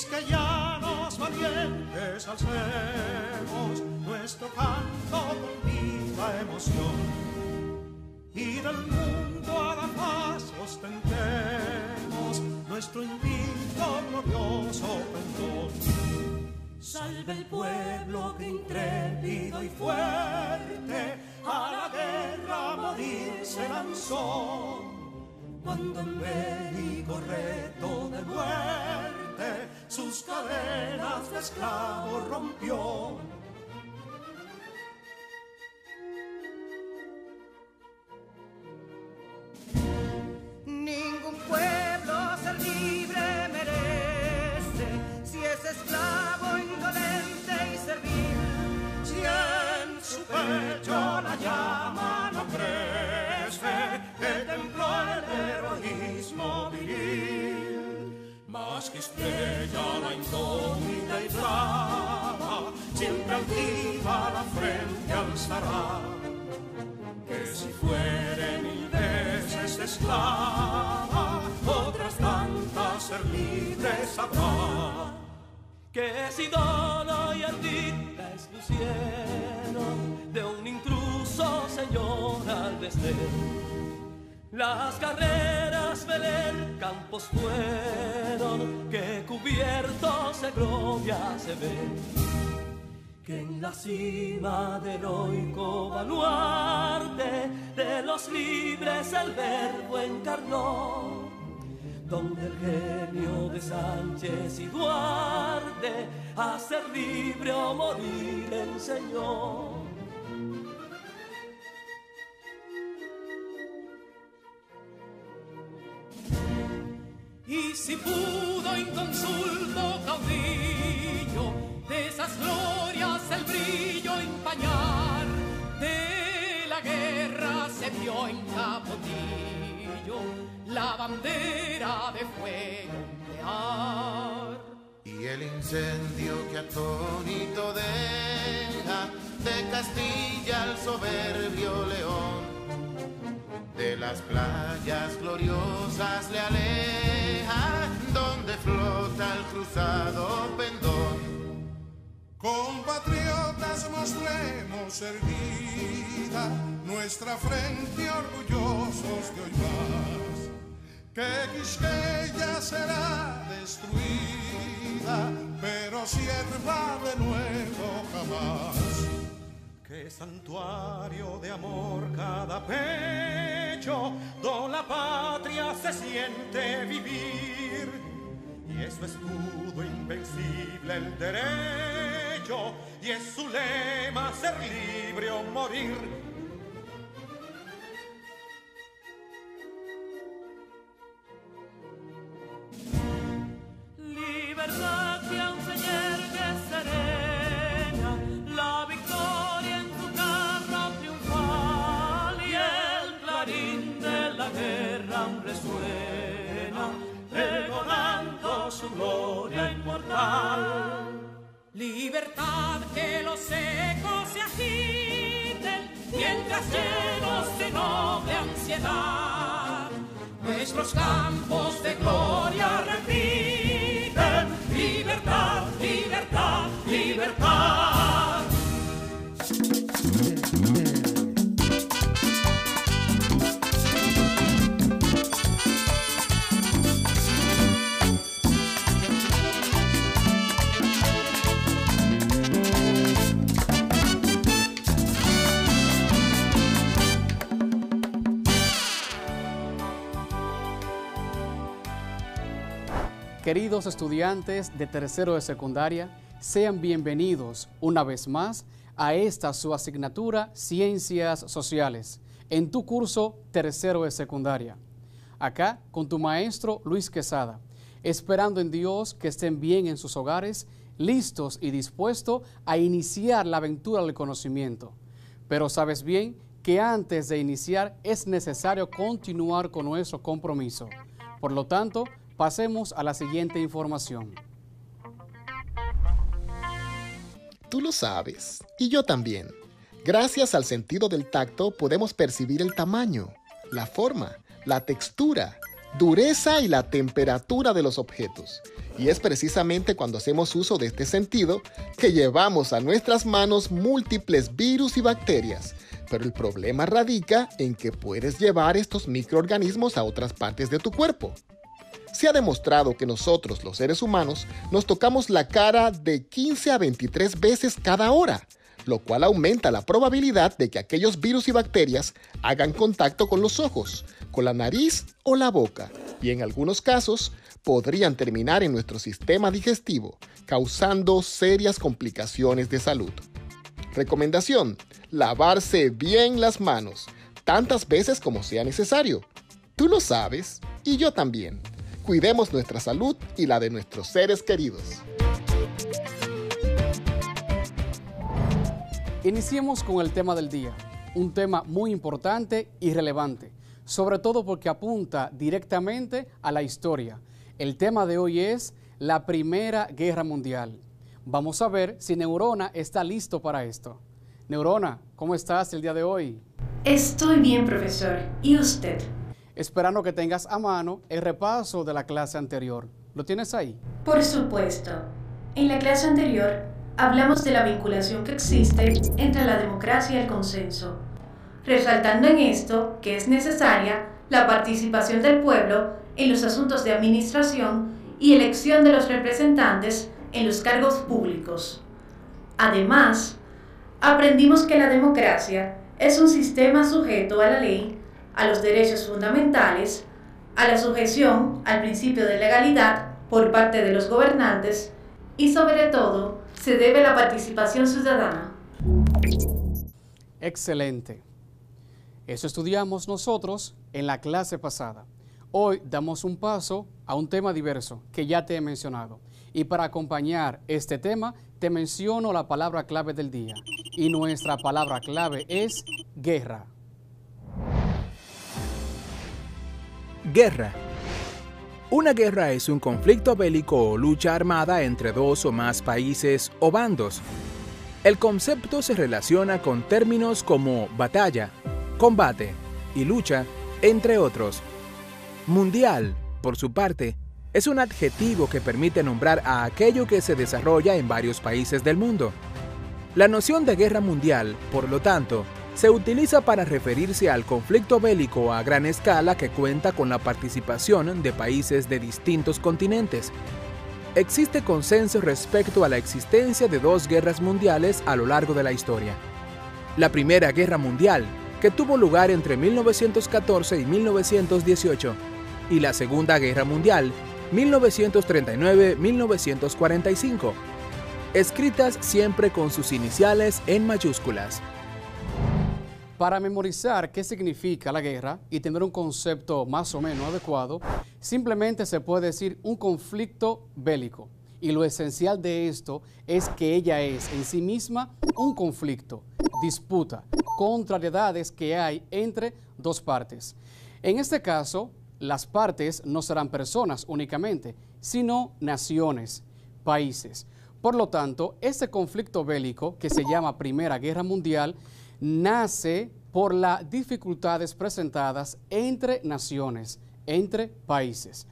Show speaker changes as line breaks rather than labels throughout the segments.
quisqueyanos valientes alcemos nuestro canto con viva emoción, y del mundo a la paz ostentemos nuestro invicto glorioso pendón. Salve el pueblo que intrépido y fuerte a la guerra a morir se lanzó, cuando en bélico reto de muerte sus cadenas de esclavo rompió.
Ningún pueblo ser libre merece si es esclavo, indolente y servil.
Si en su pecho la llama no crece, que templó el heroísmo viril, más que estrella la indómita y flama, siempre altiva la frente alzará, que si fuere mil veces esclava, otras tantas ser libres habrá.
Que si Dona y Ardita expusieron de un intruso señor al desdén, las carreras Belén campos fueron, que cubiertos de gloria se ven, que en la cima del heroico baluarte de los libres el verbo encarnó, donde el genio de Sánchez y Duarte a ser libre o morir enseñó.
Y si pudo inconsulto caudillo de esas glorias el brillo empañar, de la guerra se vio en Capotillo la bandera de fuego ondear.
Y el incendio que atónito deja de Castilla al soberbio león, de las playas gloriosas le aleja, donde flota el cruzado pendón.
Compatriotas, mostremos erguida nuestra frente orgullosos de hoy más, que Quisqueya será destruida, pero sierva de nuevo jamás.
Que santuario de amor cada pecho, donde la patria se siente vivir, y es su escudo invencible el derecho, y es su lema ser libre o morir.
Libertad que aún se yergue serena, la victoria en su carro triunfal, y el clarín de la guerra aún resuena, pregonando su gloria inmortal.
Libertad, que los ecos se agiten mientras llenos de noble ansiedad nuestros campos de gloria repiten: libertad, libertad, libertad.
Queridos estudiantes de tercero de secundaria, sean bienvenidos una vez más a esta su asignatura Ciencias Sociales, en tu curso tercero de secundaria. Acá con tu maestro Luis Quesada, esperando en Dios que estén bien en sus hogares, listos y dispuestos a iniciar la aventura del conocimiento. Pero sabes bien que antes de iniciar es necesario continuar con nuestro compromiso. Por lo tanto, pasemos a la siguiente información.
Tú lo sabes, y yo también. Gracias al sentido del tacto podemos percibir el tamaño, la forma, la textura dureza y la temperatura de los objetos. Y es precisamente cuando hacemos uso de este sentido que llevamos a nuestras manos múltiples virus y bacterias. Pero el problema radica en que puedes llevar estos microorganismos a otras partes de tu cuerpo. Se ha demostrado que nosotros, los seres humanos, nos tocamos la cara de 15 a 23 veces cada hora, lo cual aumenta la probabilidad de que aquellos virus y bacterias hagan contacto con los ojos, con la nariz o la boca, y en algunos casos podrían terminar en nuestro sistema digestivo, causando serias complicaciones de salud. Recomendación: lavarse bien las manos, tantas veces como sea necesario. Tú lo sabes, y yo también. Cuidemos nuestra salud y la de nuestros seres queridos.
Iniciemos con el tema del día, un tema muy importante y relevante, sobre todo porque apunta directamente a la historia. El tema de hoy es la Primera Guerra Mundial. Vamos a ver si Neurona está listo para esto. Neurona, ¿cómo estás el día de hoy?
Estoy bien, profesor. ¿Y usted?
Esperando que tengas a mano el repaso de la clase anterior. ¿Lo tienes ahí?
Por supuesto. En la clase anterior hablamos de la vinculación que existe entre la democracia y el consenso, resaltando en esto que es necesaria la participación del pueblo en los asuntos de administración y elección de los representantes en los cargos públicos. Además, aprendimos que la democracia es un sistema sujeto a la ley, a los derechos fundamentales, a la sujeción al principio de legalidad por parte de los gobernantes y sobre todo se debe a la participación ciudadana.
Excelente. Eso estudiamos nosotros en la clase pasada. Hoy damos un paso a un tema diverso que ya te he mencionado. Y para acompañar este tema te menciono la palabra clave del día. Y nuestra palabra clave es guerra.
Guerra. Una guerra es un conflicto bélico o lucha armada entre dos o más países o bandos. El concepto se relaciona con términos como batalla, combate y lucha, entre otros. Mundial, por su parte, es un adjetivo que permite nombrar a aquello que se desarrolla en varios países del mundo. La noción de guerra mundial, por lo tanto, se utiliza para referirse al conflicto bélico a gran escala que cuenta con la participación de países de distintos continentes. Existe consenso respecto a la existencia de dos guerras mundiales a lo largo de la historia. La Primera Guerra Mundial, que tuvo lugar entre 1914 y 1918, y la Segunda Guerra Mundial, 1939-1945, escritas siempre con sus iniciales en mayúsculas.
Para memorizar qué significa la guerra y tener un concepto más o menos adecuado, simplemente se puede decir un conflicto bélico. Y lo esencial de esto es que ella es en sí misma un conflicto, disputa, contrariedades que hay entre dos partes. En este caso, las partes no serán personas únicamente, sino naciones, países. Por lo tanto, este conflicto bélico, que se llama Primera Guerra Mundial, nace por las dificultades presentadas entre naciones, entre países.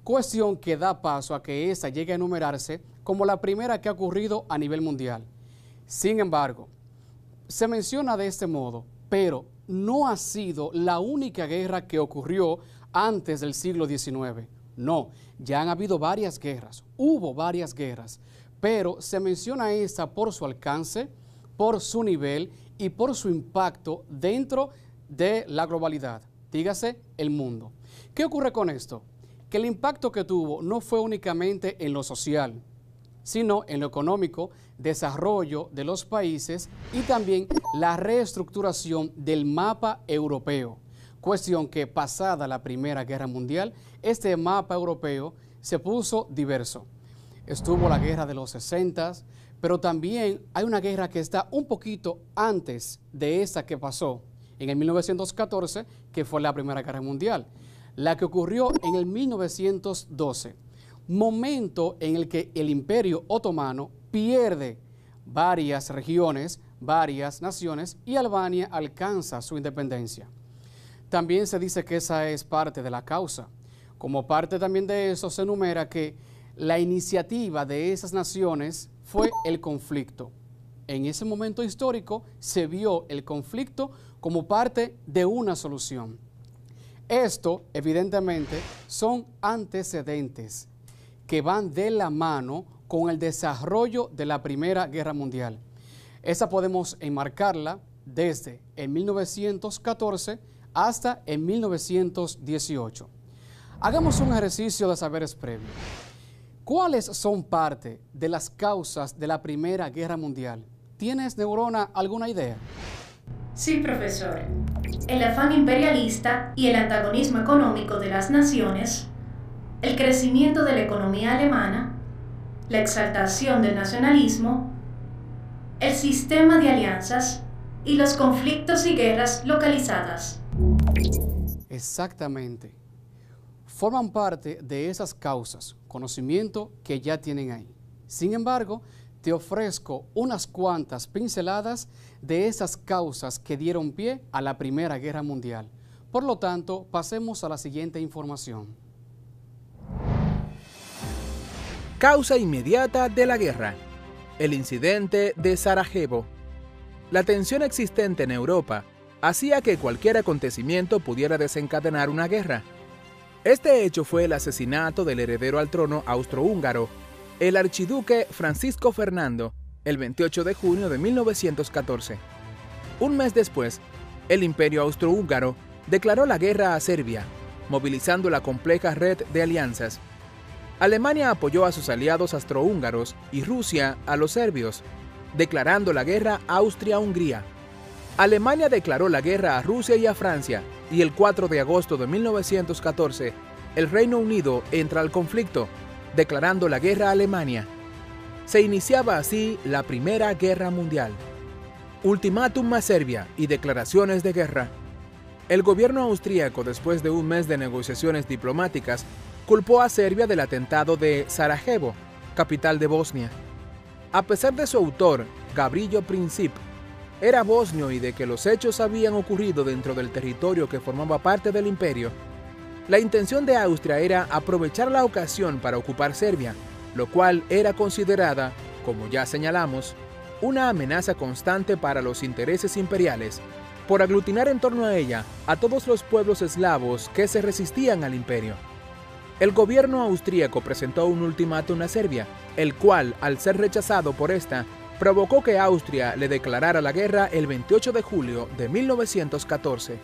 Cuestión que da paso a que esta llegue a enumerarse como la primera que ha ocurrido a nivel mundial. Sin embargo, se menciona de este modo, pero no ha sido la única guerra que ocurrió antes del siglo XIX. No, ya han habido varias guerras, hubo varias guerras, pero se menciona esta por su alcance, por su nivel y por su impacto dentro de la globalidad, dígase el mundo. ¿Qué ocurre con esto? Que el impacto que tuvo no fue únicamente en lo social, sino en lo económico, desarrollo de los países y también la reestructuración del mapa europeo. Cuestión que pasada la Primera Guerra Mundial, este mapa europeo se puso diverso. Estuvo la guerra de los 60, pero también hay una guerra que está un poquito antes de esa que pasó en el 1914, que fue la Primera Guerra Mundial, la que ocurrió en el 1912, momento en el que el Imperio Otomano pierde varias regiones, varias naciones y Albania alcanza su independencia. También se dice que esa es parte de la causa, Como parte también de eso se enumera que la iniciativa de esas naciones fue el conflicto. En ese momento histórico se vio el conflicto como parte de una solución. Esto, evidentemente, son antecedentes que van de la mano con el desarrollo de la Primera Guerra Mundial. Esa podemos enmarcarla desde el 1914 hasta el 1918. Hagamos un ejercicio de saberes previos. ¿Cuáles son parte de las causas de la Primera Guerra Mundial? ¿Tienes, Neurona, alguna idea?
Sí, profesor. El afán imperialista y el antagonismo económico de las naciones, el crecimiento de la economía alemana, la exaltación del nacionalismo, el sistema de alianzas y los conflictos y guerras localizadas.
Exactamente. Forman parte de esas causas, conocimiento que ya tienen ahí. Sin embargo, te ofrezco unas cuantas pinceladas de esas causas que dieron pie a la Primera Guerra Mundial. Por lo tanto, pasemos a la siguiente información.
Causa inmediata de la guerra: el incidente de Sarajevo. La tensión existente en Europa hacía que cualquier acontecimiento pudiera desencadenar una guerra. Este hecho fue el asesinato del heredero al trono austrohúngaro, el archiduque Francisco Fernando, el 28 de junio de 1914. Un mes después, el Imperio Austrohúngaro declaró la guerra a Serbia, movilizando la compleja red de alianzas. Alemania apoyó a sus aliados austrohúngaros y Rusia a los serbios, declarando la guerra a Austria-Hungría. Alemania declaró la guerra a Rusia y a Francia, y el 4 de agosto de 1914, el Reino Unido entra al conflicto, declarando la guerra a Alemania. Se iniciaba así la Primera Guerra Mundial. Ultimátum a Serbia y declaraciones de guerra. El gobierno austríaco, después de un mes de negociaciones diplomáticas, culpó a Serbia del atentado de Sarajevo, capital de Bosnia. A pesar de su autor, Gavrilo Princip, era bosnio y de que los hechos habían ocurrido dentro del territorio que formaba parte del imperio, la intención de Austria era aprovechar la ocasión para ocupar Serbia, lo cual era considerada, como ya señalamos, una amenaza constante para los intereses imperiales, por aglutinar en torno a ella a todos los pueblos eslavos que se resistían al imperio. El gobierno austríaco presentó un ultimátum a Serbia, el cual, al ser rechazado por esta, provocó que Austria le declarara la guerra el 28 de julio de 1914.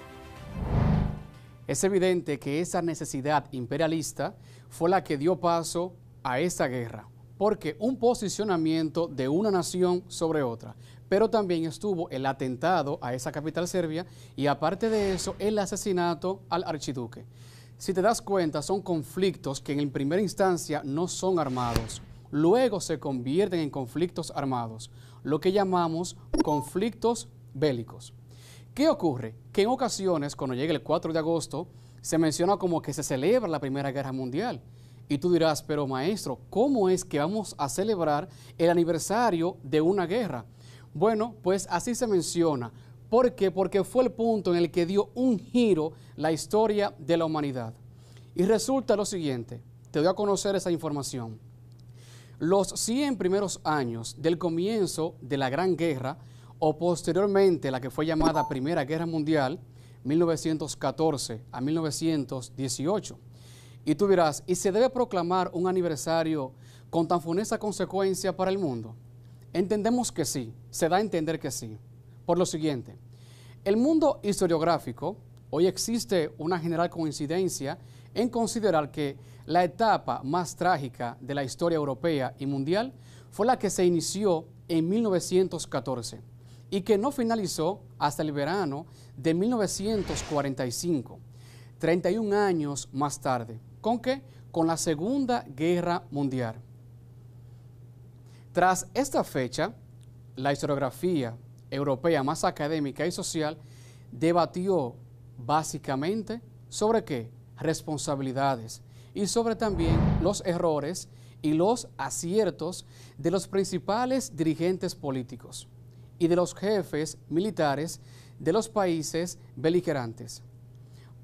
Es evidente que esa necesidad imperialista fue la que dio paso a esa guerra, porque un posicionamiento de una nación sobre otra, pero también estuvo el atentado a esa capital serbia y aparte de eso el asesinato al archiduque. Si te das cuenta, son conflictos que en primera instancia no son armados, luego se convierten en conflictos armados, lo que llamamos conflictos bélicos. ¿Qué ocurre? Que en ocasiones, cuando llega el 4 de agosto, se menciona como que se celebra la Primera Guerra Mundial. Y tú dirás, pero maestro, ¿cómo es que vamos a celebrar el aniversario de una guerra? Bueno, pues así se menciona. ¿Por qué? Porque fue el punto en el que dio un giro la historia de la humanidad. Y resulta lo siguiente, te doy a conocer esa información. Los 100 primeros años del comienzo de la Gran Guerra, o posteriormente la que fue llamada Primera Guerra Mundial, 1914 a 1918. Y tú dirás, ¿y se debe proclamar un aniversario con tan funesta consecuencia para el mundo? Entendemos que sí, se da a entender que sí. Por lo siguiente, el mundo historiográfico, hoy existe una general coincidencia en considerar que la etapa más trágica de la historia europea y mundial fue la que se inició en 1914 y que no finalizó hasta el verano de 1945, 31 años más tarde. ¿Con qué? Con la Segunda Guerra Mundial. Tras esta fecha, la historiografía europea más académica y social debatió básicamente sobre qué, responsabilidades y sobre también los errores y los aciertos de los principales dirigentes políticos y de los jefes militares de los países beligerantes.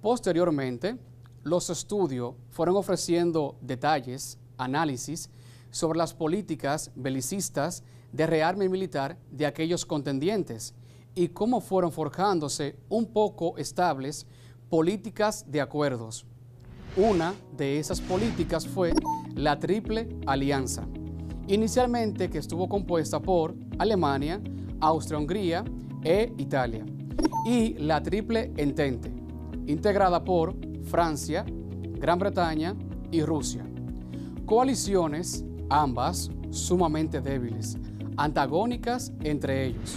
Posteriormente, los estudios fueron ofreciendo detalles, análisis sobre las políticas belicistas de rearme militar de aquellos contendientes y cómo fueron forjándose un poco estables políticas de acuerdos. Una de esas políticas fue la Triple Alianza, inicialmente que estuvo compuesta por Alemania, Austria-Hungría e Italia, y la Triple Entente, integrada por Francia, Gran Bretaña y Rusia. Coaliciones, ambas sumamente débiles, antagónicas entre ellos.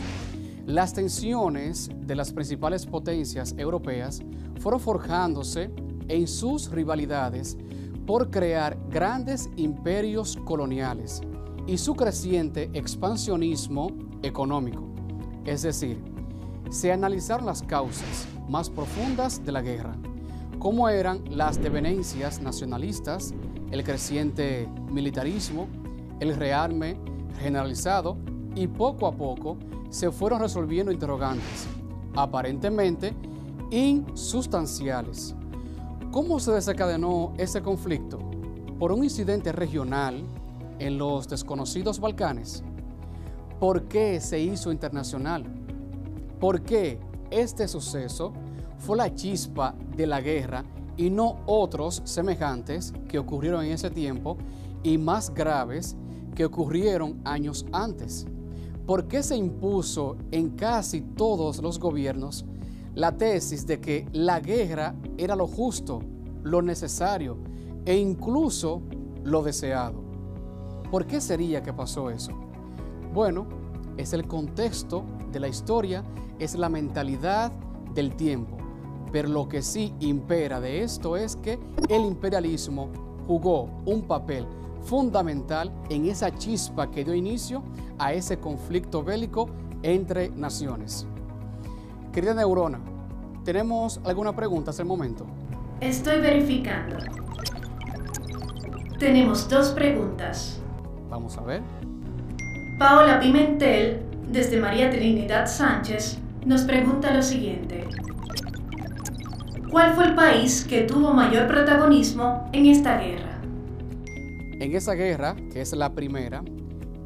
Las tensiones de las principales potencias europeas fueron forjándose en sus rivalidades por crear grandes imperios coloniales y su creciente expansionismo económico. Es decir, se analizaron las causas más profundas de la guerra, como eran las devenencias nacionalistas, el creciente militarismo, el rearme generalizado, y poco a poco se fueron resolviendo interrogantes, aparentemente insustanciales. ¿Cómo se desencadenó ese conflicto? ¿Por un incidente regional en los desconocidos Balcanes? ¿Por qué se hizo internacional? ¿Por qué este suceso fue la chispa de la guerra y no otros semejantes que ocurrieron en ese tiempo y más graves que ocurrieron años antes? ¿Por qué se impuso en casi todos los gobiernos la tesis de que la guerra era lo justo, lo necesario e incluso lo deseado? ¿Por qué sería que pasó eso? Bueno, es el contexto de la historia, es la mentalidad del tiempo. Pero lo que sí impera de esto es que el imperialismo jugó un papel fundamental en esa chispa que dio inicio a ese conflicto bélico entre naciones. Querida Neurona, ¿tenemos alguna pregunta hasta el momento?
Estoy verificando. Tenemos 2 preguntas.
Vamos a ver.
Paola Pimentel, desde María Trinidad Sánchez, nos pregunta lo siguiente. ¿Cuál fue el país que tuvo mayor protagonismo en esta guerra?
En esa guerra, que es la primera,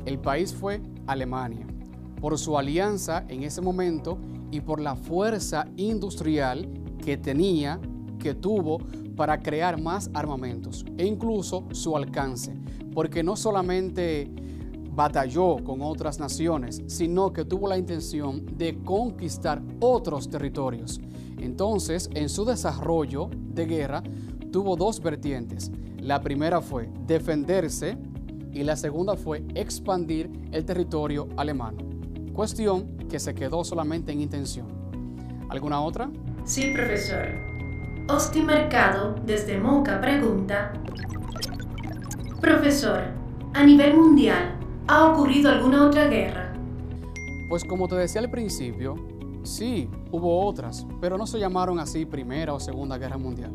el país fue Alemania, por su alianza en ese momento y por la fuerza industrial que tenía, que tuvo para crear más armamentos e incluso su alcance, porque no solamente batalló con otras naciones, sino que tuvo la intención de conquistar otros territorios. Entonces, en su desarrollo de guerra, tuvo 2 vertientes. La primera fue defenderse y la segunda fue expandir el territorio alemán. Cuestión que se quedó solamente en intención. ¿Alguna otra?
Sí, profesor. Osti Mercado, desde Moca, pregunta: Profesor, a nivel mundial, ¿ha ocurrido alguna otra guerra?
Pues como te decía al principio, sí, hubo otras, pero no se llamaron así Primera o Segunda Guerra Mundial.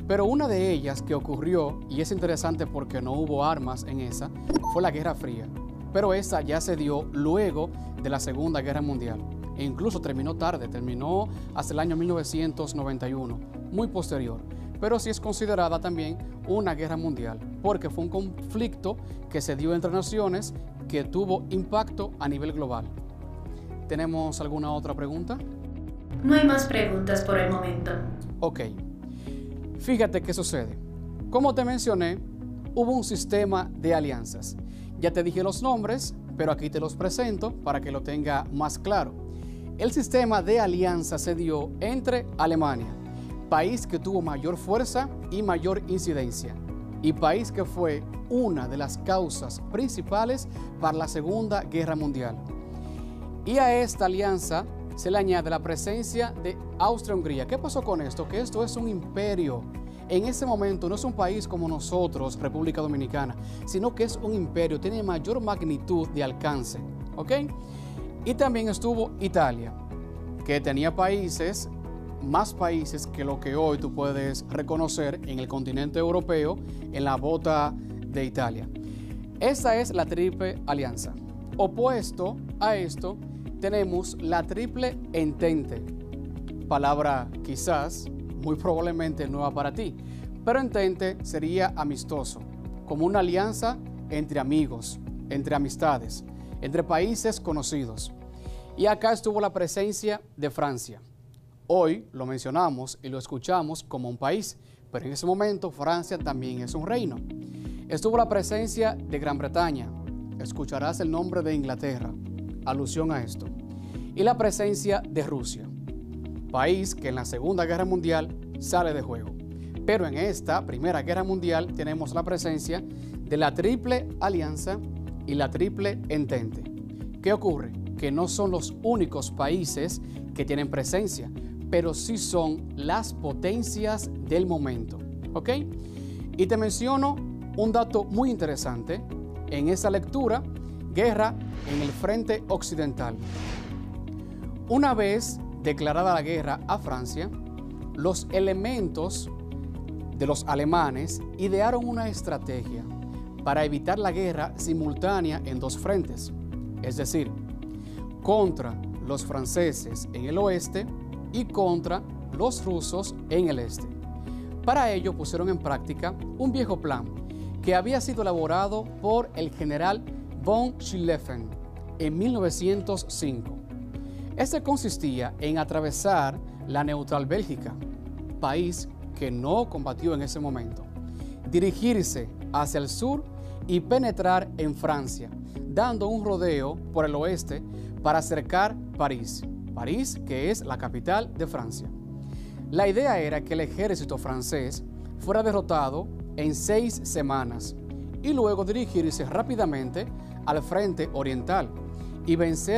Pero una de ellas que ocurrió, y es interesante porque no hubo armas en esa, fue la Guerra Fría. Pero esa ya se dio luego de la Segunda Guerra Mundial. E incluso terminó tarde, terminó hasta el año 1991, muy posterior. Pero sí es considerada también una guerra mundial, porque fue un conflicto que se dio entre naciones que tuvo impacto a nivel global. ¿Tenemos alguna otra pregunta?
No hay más preguntas por el momento.
Ok. Fíjate qué sucede. Como te mencioné, hubo un sistema de alianzas. Ya te dije los nombres, pero aquí te los presento para que lo tenga más claro. El sistema de alianza se dio entre Alemania, país que tuvo mayor fuerza y mayor incidencia, y país que fue una de las causas principales para la Segunda Guerra Mundial. Y a esta alianza se le añade la presencia de Austria-Hungría. ¿Qué pasó con esto? Que esto es un imperio. En ese momento no es un país como nosotros, República Dominicana, sino que es un imperio, tiene mayor magnitud de alcance, ¿ok? Y también estuvo Italia, que tenía países, más países que lo que hoy tú puedes reconocer en el continente europeo, en la bota de Italia. Esa es la Triple Alianza. Opuesto a esto, tenemos la Triple Entente, palabra quizás muy probablemente nueva para ti, pero entente sería amistoso, como una alianza entre amigos, entre amistades, entre países conocidos. Y acá estuvo la presencia de Francia. Hoy lo mencionamos y lo escuchamos como un país, pero en ese momento Francia también es un reino. Estuvo la presencia de Gran Bretaña. Escucharás el nombre de Inglaterra, alusión a esto. Y la presencia de Rusia, país que en la Segunda Guerra Mundial sale de juego. Pero en esta Primera Guerra Mundial tenemos la presencia de la Triple Alianza y la Triple Entente. ¿Qué ocurre? Que no son los únicos países que tienen presencia, pero sí son las potencias del momento, ¿ok? Y te menciono un dato muy interesante en esa lectura: guerra en el frente occidental. Una vez declarada la guerra a Francia, los elementos de los alemanes idearon una estrategia para evitar la guerra simultánea en dos frentes, es decir, contra los franceses en el oeste y contra los rusos en el este. Para ello pusieron en práctica un viejo plan que había sido elaborado por el general von Schlieffen en 1905. Este consistía en atravesar la neutral Bélgica, país que no combatió en ese momento, dirigirse hacia el sur y penetrar en Francia, dando un rodeo por el oeste para acercar París, que es la capital de Francia. La idea era que el ejército francés fuera derrotado en 6 semanas y luego dirigirse rápidamente al frente oriental y vencer